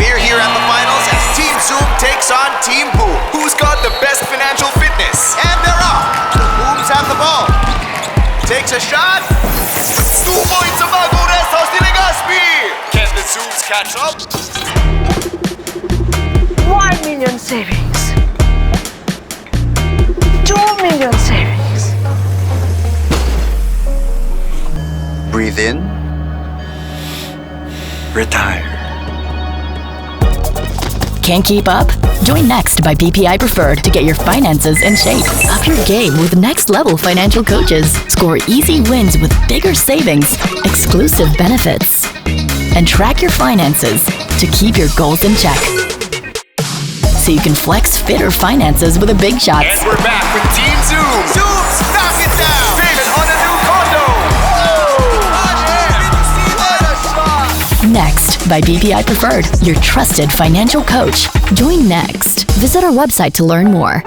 We're here at the finals as Team Zoom takes on Team Boom. Who's got the best financial fitness? And they're off. The Booms have the ball. Takes a shot. 2 points sa bagong rest house ni Legaspi. Can the Zooms catch up? 1 million savings. 2 million savings. Breathe in. Retire. Can't keep up? Join Next by BPI Preferred to get your finances in shape. Up your game with next-level financial coaches. Score easy wins with bigger savings, exclusive benefits, and track your finances to keep your goals in check. So you can flex fitter finances with a big shot. And we're back with Team Zoom. Zooms, knock it down. David on a new condo. Next by BPI Preferred, your trusted financial coach. Join Next. Visit our website to learn more.